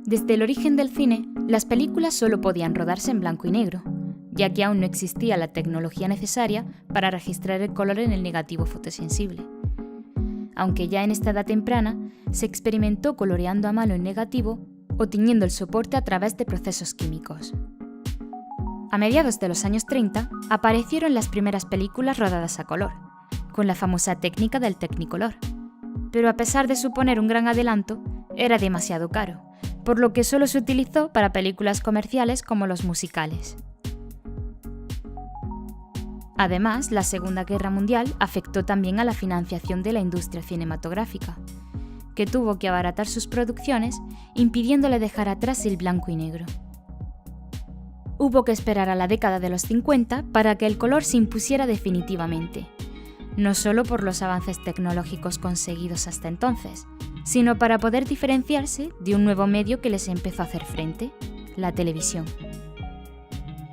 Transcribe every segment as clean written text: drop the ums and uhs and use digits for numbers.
Desde el origen del cine, las películas solo podían rodarse en blanco y negro, ya que aún no existía la tecnología necesaria para registrar el color en el negativo fotosensible. Aunque ya en esta edad temprana se experimentó coloreando a mano en negativo o tiñendo el soporte a través de procesos químicos. A mediados de los años 30 aparecieron las primeras películas rodadas a color, con la famosa técnica del Technicolor. Pero a pesar de suponer un gran adelanto, era demasiado caro, por lo que solo se utilizó para películas comerciales como los musicales. Además, la Segunda Guerra Mundial afectó también a la financiación de la industria cinematográfica, que tuvo que abaratar sus producciones, impidiéndole dejar atrás el blanco y negro. Hubo que esperar a la década de los 50 para que el color se impusiera definitivamente, no solo por los avances tecnológicos conseguidos hasta entonces, sino para poder diferenciarse de un nuevo medio que les empezó a hacer frente, la televisión.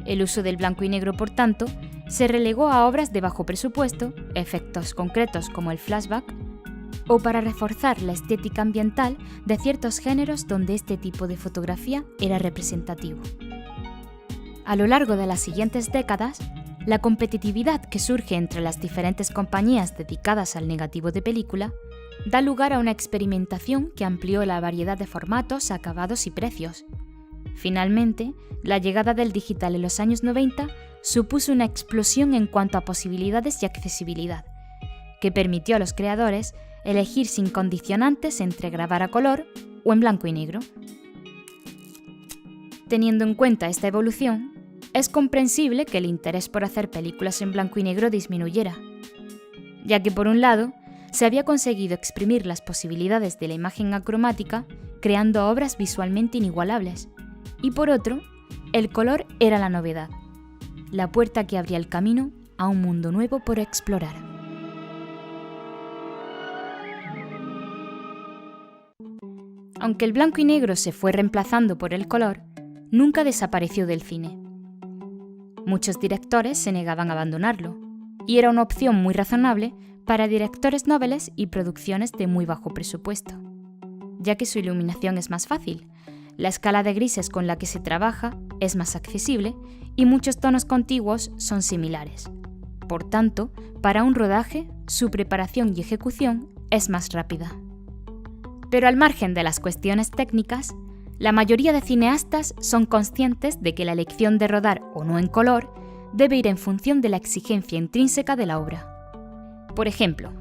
El uso del blanco y negro, por tanto, se relegó a obras de bajo presupuesto, efectos concretos como el flashback, o para reforzar la estética ambiental de ciertos géneros donde este tipo de fotografía era representativo. A lo largo de las siguientes décadas, la competitividad que surge entre las diferentes compañías dedicadas al negativo de película da lugar a una experimentación que amplió la variedad de formatos, acabados y precios. Finalmente, la llegada del digital en los años 90 supuso una explosión en cuanto a posibilidades y accesibilidad, que permitió a los creadores elegir sin condicionantes entre grabar a color o en blanco y negro. Teniendo en cuenta esta evolución, es comprensible que el interés por hacer películas en blanco y negro disminuyera, ya que por un lado, se había conseguido exprimir las posibilidades de la imagen acromática creando obras visualmente inigualables, y por otro, el color era la novedad, la puerta que abría el camino a un mundo nuevo por explorar. Aunque el blanco y negro se fue reemplazando por el color, nunca desapareció del cine. Muchos directores se negaban a abandonarlo, y era una opción muy razonable para directores noveles y producciones de muy bajo presupuesto, ya que su iluminación es más fácil, la escala de grises con la que se trabaja es más accesible y muchos tonos contiguos son similares. Por tanto, para un rodaje, su preparación y ejecución es más rápida. Pero al margen de las cuestiones técnicas, la mayoría de cineastas son conscientes de que la elección de rodar o no en color debe ir en función de la exigencia intrínseca de la obra. Por ejemplo,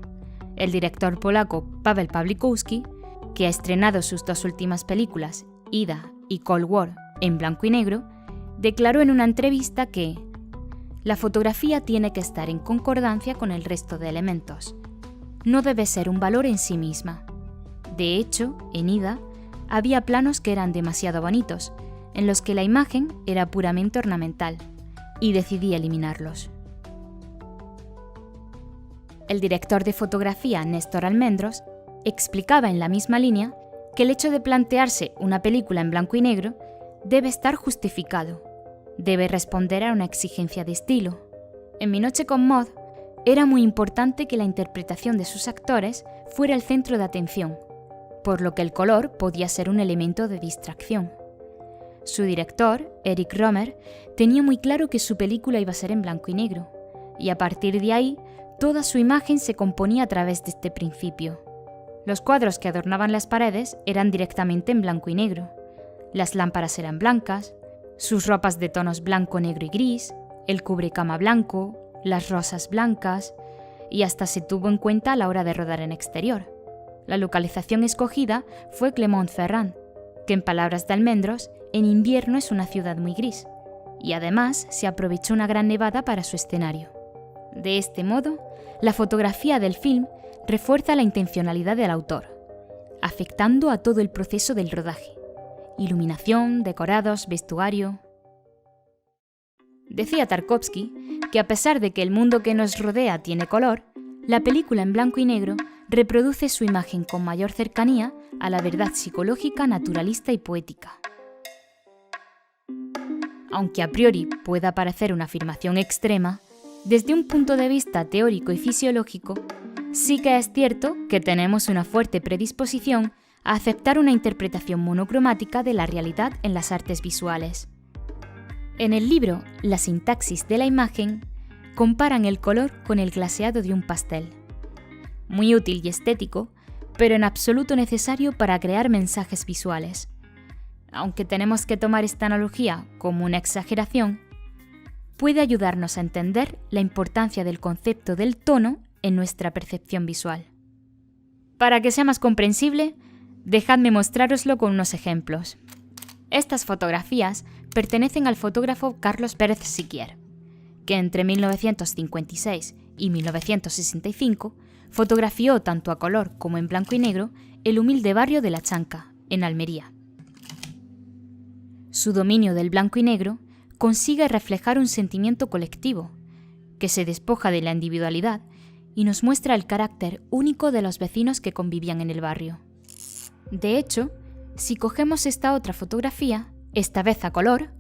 el director polaco Paweł Pawlikowski, que ha estrenado sus dos últimas películas, Ida y Cold War, en blanco y negro, declaró en una entrevista que la fotografía tiene que estar en concordancia con el resto de elementos. No debe ser un valor en sí misma. De hecho, en Ida, había planos que eran demasiado bonitos, en los que la imagen era puramente ornamental, y decidí eliminarlos. El director de fotografía Néstor Almendros explicaba en la misma línea que el hecho de plantearse una película en blanco y negro debe estar justificado, debe responder a una exigencia de estilo. En Mi noche con Maud era muy importante que la interpretación de sus actores fuera el centro de atención, por lo que el color podía ser un elemento de distracción. Su director, Eric Rohmer, tenía muy claro que su película iba a ser en blanco y negro, y a partir de ahí, toda su imagen se componía a través de este principio. Los cuadros que adornaban las paredes eran directamente en blanco y negro, las lámparas eran blancas, sus ropas de tonos blanco, negro y gris, el cubrecama blanco, las rosas blancas, y hasta se tuvo en cuenta a la hora de rodar en exterior. La localización escogida fue Clermont-Ferrand, que en palabras de Almendros, en invierno es una ciudad muy gris, y además se aprovechó una gran nevada para su escenario. De este modo, la fotografía del film refuerza la intencionalidad del autor, afectando a todo el proceso del rodaje: iluminación, decorados, vestuario. Decía Tarkovsky que a pesar de que el mundo que nos rodea tiene color, la película en blanco y negro reproduce su imagen con mayor cercanía a la verdad psicológica, naturalista y poética. Aunque a priori pueda parecer una afirmación extrema, desde un punto de vista teórico y fisiológico, sí que es cierto que tenemos una fuerte predisposición a aceptar una interpretación monocromática de la realidad en las artes visuales. En el libro La sintaxis de la imagen, comparan el color con el glaseado de un pastel. Muy útil y estético, pero en absoluto necesario para crear mensajes visuales. Aunque tenemos que tomar esta analogía como una exageración, puede ayudarnos a entender la importancia del concepto del tono en nuestra percepción visual. Para que sea más comprensible, dejadme mostrároslo con unos ejemplos. Estas fotografías pertenecen al fotógrafo Carlos Pérez Siquier, que entre 1956 y 1965 fotografió tanto a color como en blanco y negro el humilde barrio de La Chanca, en Almería. Su dominio del blanco y negro consigue reflejar un sentimiento colectivo, que se despoja de la individualidad y nos muestra el carácter único de los vecinos que convivían en el barrio. De hecho, si cogemos esta otra fotografía, esta vez a color,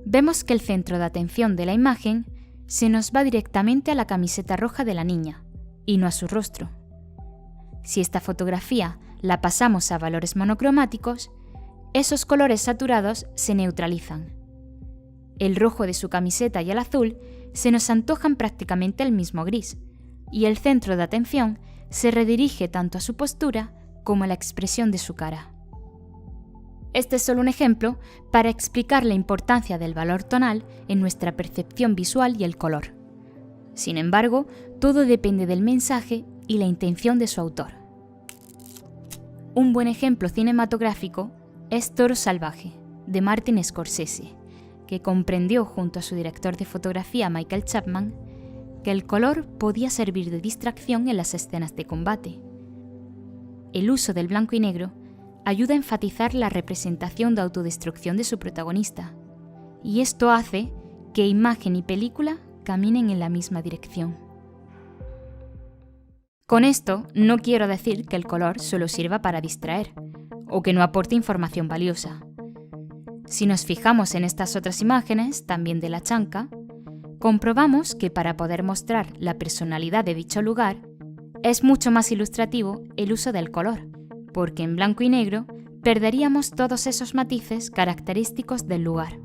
vemos que el centro de atención de la imagen se nos va directamente a la camiseta roja de la niña, y no a su rostro. Si esta fotografía la pasamos a valores monocromáticos, esos colores saturados se neutralizan. El rojo de su camiseta y el azul se nos antojan prácticamente el mismo gris, y el centro de atención se redirige tanto a su postura como a la expresión de su cara. Este es solo un ejemplo para explicar la importancia del valor tonal en nuestra percepción visual y el color. Sin embargo, todo depende del mensaje y la intención de su autor. Un buen ejemplo cinematográfico es Toro Salvaje, de Martin Scorsese, que comprendió junto a su director de fotografía Michael Chapman que el color podía servir de distracción en las escenas de combate. El uso del blanco y negro ayuda a enfatizar la representación de autodestrucción de su protagonista, y esto hace que imagen y película caminen en la misma dirección. Con esto no quiero decir que el color solo sirva para distraer, o que no aporte información valiosa. Si nos fijamos en estas otras imágenes, también de La Chanca, comprobamos que para poder mostrar la personalidad de dicho lugar, es mucho más ilustrativo el uso del color, porque en blanco y negro perderíamos todos esos matices característicos del lugar.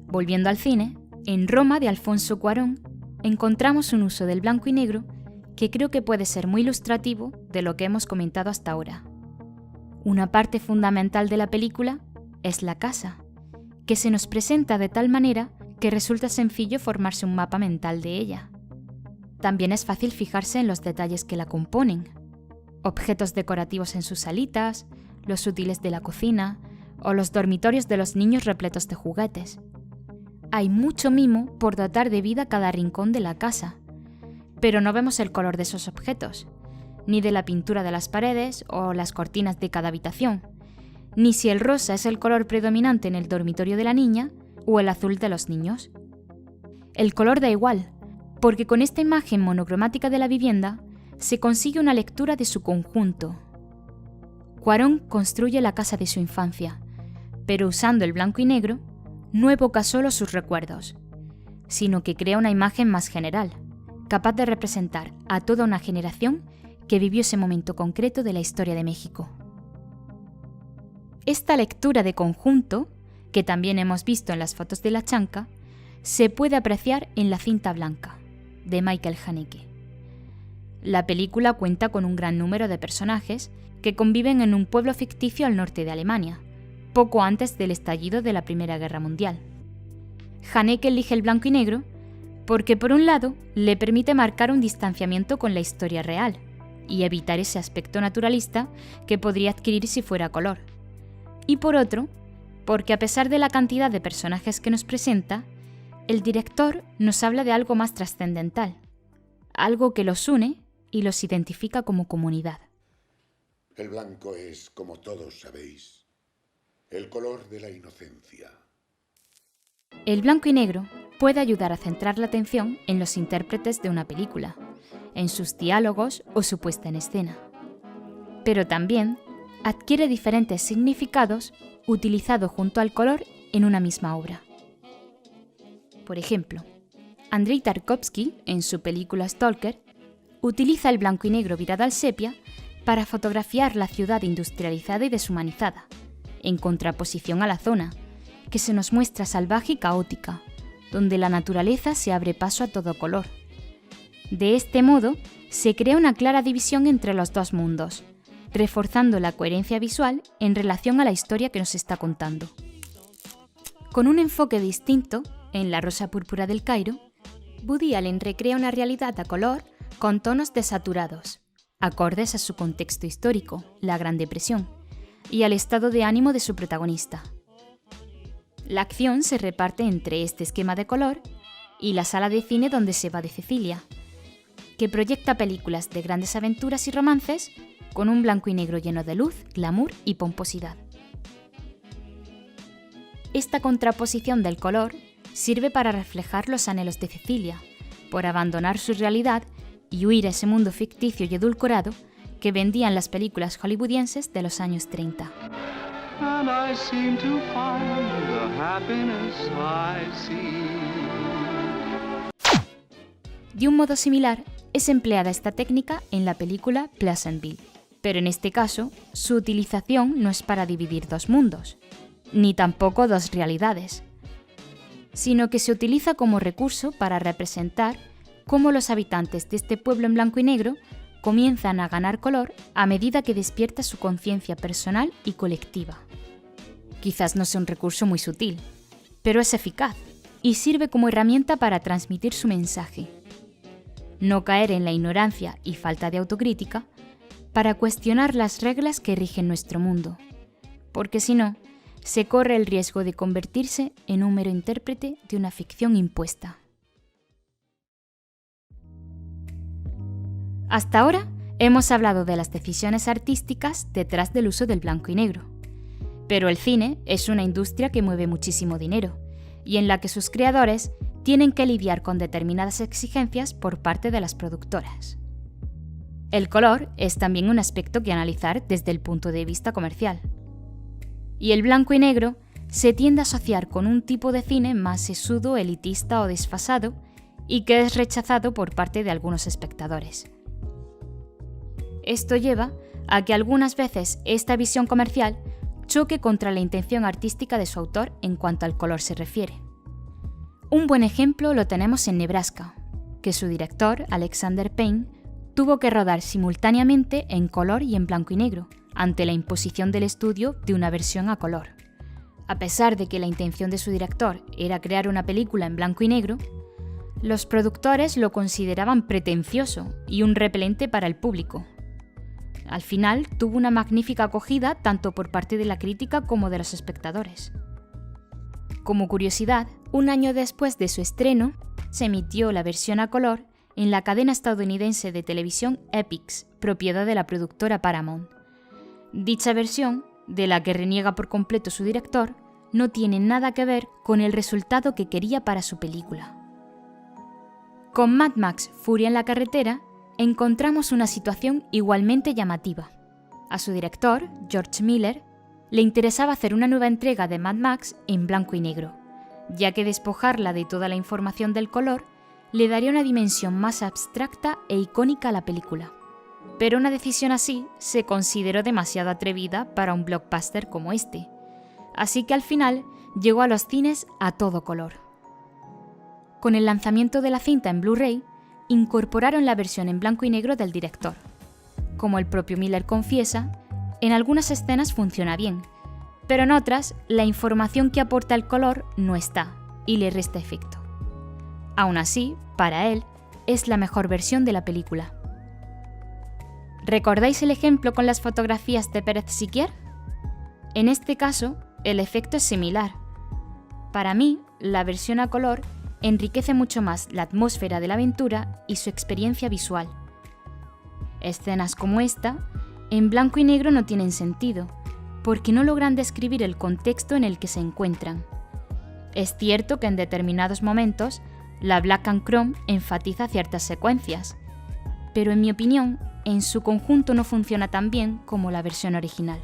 Volviendo al cine, en Roma de Alfonso Cuarón encontramos un uso del blanco y negro que creo que puede ser muy ilustrativo de lo que hemos comentado hasta ahora. Una parte fundamental de la película es la casa, que se nos presenta de tal manera que resulta sencillo formarse un mapa mental de ella. También es fácil fijarse en los detalles que la componen: objetos decorativos en sus salitas, los útiles de la cocina o los dormitorios de los niños repletos de juguetes. Hay mucho mimo por dotar de vida cada rincón de la casa, pero no vemos el color de esos objetos, ni de la pintura de las paredes o las cortinas de cada habitación, ni si el rosa es el color predominante en el dormitorio de la niña o el azul de los niños. El color da igual, porque con esta imagen monocromática de la vivienda se consigue una lectura de su conjunto. Cuarón construye la casa de su infancia, pero usando el blanco y negro, no evoca solo sus recuerdos, sino que crea una imagen más general, capaz de representar a toda una generación que vivió ese momento concreto de la historia de México. Esta lectura de conjunto, que también hemos visto en las fotos de La Chanca, se puede apreciar en La cinta blanca, de Michael Haneke. La película cuenta con un gran número de personajes que conviven en un pueblo ficticio al norte de Alemania, poco antes del estallido de la Primera Guerra Mundial. Haneke elige el blanco y negro porque, por un lado, le permite marcar un distanciamiento con la historia real y evitar ese aspecto naturalista que podría adquirir si fuera color. Y por otro, porque a pesar de la cantidad de personajes que nos presenta, el director nos habla de algo más trascendental, algo que los une y los identifica como comunidad. El blanco es, como todos sabéis, el color de la inocencia. El blanco y negro puede ayudar a centrar la atención en los intérpretes de una película, en sus diálogos o su puesta en escena. Pero también adquiere diferentes significados utilizado junto al color en una misma obra. Por ejemplo, Andrei Tarkovsky, en su película Stalker, utiliza el blanco y negro virado al sepia para fotografiar la ciudad industrializada y deshumanizada, en contraposición a la zona, que se nos muestra salvaje y caótica, donde la naturaleza se abre paso a todo color. De este modo, se crea una clara división entre los dos mundos, reforzando la coherencia visual en relación a la historia que nos está contando. Con un enfoque distinto, en La Rosa Púrpura del Cairo, Woody Allen recrea una realidad a color con tonos desaturados, acordes a su contexto histórico, la Gran Depresión, y al estado de ánimo de su protagonista. La acción se reparte entre este esquema de color y la sala de cine donde se va de Cecilia, que proyecta películas de grandes aventuras y romances con un blanco y negro lleno de luz, glamour y pomposidad. Esta contraposición del color sirve para reflejar los anhelos de Cecilia, por abandonar su realidad y huir a ese mundo ficticio y edulcorado que vendían las películas hollywoodienses de los años 30. And I seem to find the happiness I see. De un modo similar, es empleada esta técnica en la película Pleasantville, pero en este caso, su utilización no es para dividir dos mundos, ni tampoco dos realidades, sino que se utiliza como recurso para representar cómo los habitantes de este pueblo en blanco y negro comienzan a ganar color a medida que despierta su conciencia personal y colectiva. Quizás no sea un recurso muy sutil, pero es eficaz y sirve como herramienta para transmitir su mensaje. No caer en la ignorancia y falta de autocrítica para cuestionar las reglas que rigen nuestro mundo, porque si no, se corre el riesgo de convertirse en un mero intérprete de una ficción impuesta. Hasta ahora hemos hablado de las decisiones artísticas detrás del uso del blanco y negro, pero el cine es una industria que mueve muchísimo dinero y en la que sus creadores tienen que lidiar con determinadas exigencias por parte de las productoras. El color es también un aspecto que analizar desde el punto de vista comercial. Y el blanco y negro se tiende a asociar con un tipo de cine más sesudo, elitista o desfasado y que es rechazado por parte de algunos espectadores. Esto lleva a que algunas veces esta visión comercial choque contra la intención artística de su autor en cuanto al color se refiere. Un buen ejemplo lo tenemos en Nebraska, que su director, Alexander Payne, tuvo que rodar simultáneamente en color y en blanco y negro, ante la imposición del estudio de una versión a color. A pesar de que la intención de su director era crear una película en blanco y negro, los productores lo consideraban pretencioso y un repelente para el público. Al final, tuvo una magnífica acogida tanto por parte de la crítica como de los espectadores. Como curiosidad, un año después de su estreno, se emitió la versión a color en la cadena estadounidense de televisión Epix, propiedad de la productora Paramount. Dicha versión, de la que reniega por completo su director, no tiene nada que ver con el resultado que quería para su película. Con Mad Max: Furia en la carretera, encontramos una situación igualmente llamativa. A su director, George Miller, le interesaba hacer una nueva entrega de Mad Max en blanco y negro, ya que despojarla de toda la información del color le daría una dimensión más abstracta e icónica a la película. Pero una decisión así se consideró demasiado atrevida para un blockbuster como este, así que al final llegó a los cines a todo color. Con el lanzamiento de la cinta en Blu-ray, incorporaron la versión en blanco y negro del director. Como el propio Miller confiesa, en algunas escenas funciona bien, pero en otras la información que aporta el color no está y le resta efecto. Aún así, para él, es la mejor versión de la película. ¿Recordáis el ejemplo con las fotografías de Pérez Siquier? En este caso, el efecto es similar. Para mí, la versión a color enriquece mucho más la atmósfera de la aventura y su experiencia visual. Escenas como esta, en blanco y negro no tienen sentido, porque no logran describir el contexto en el que se encuentran. Es cierto que en determinados momentos, la Black and Chrome enfatiza ciertas secuencias, pero en mi opinión, en su conjunto no funciona tan bien como la versión original.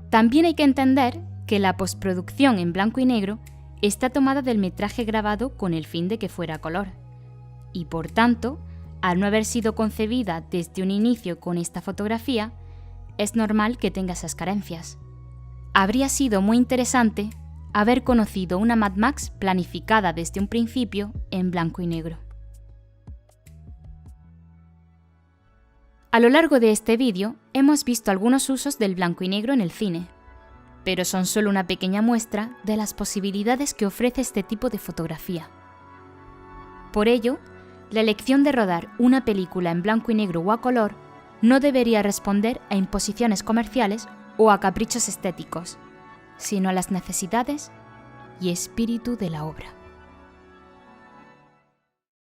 También hay que entender que la postproducción en blanco y negro está tomada del metraje grabado con el fin de que fuera a color, y por tanto, al no haber sido concebida desde un inicio con esta fotografía, es normal que tenga esas carencias. Habría sido muy interesante haber conocido una Mad Max planificada desde un principio en blanco y negro. A lo largo de este vídeo hemos visto algunos usos del blanco y negro en el cine, pero son solo una pequeña muestra de las posibilidades que ofrece este tipo de fotografía. Por ello, la elección de rodar una película en blanco y negro o a color no debería responder a imposiciones comerciales o a caprichos estéticos, sino a las necesidades y espíritu de la obra.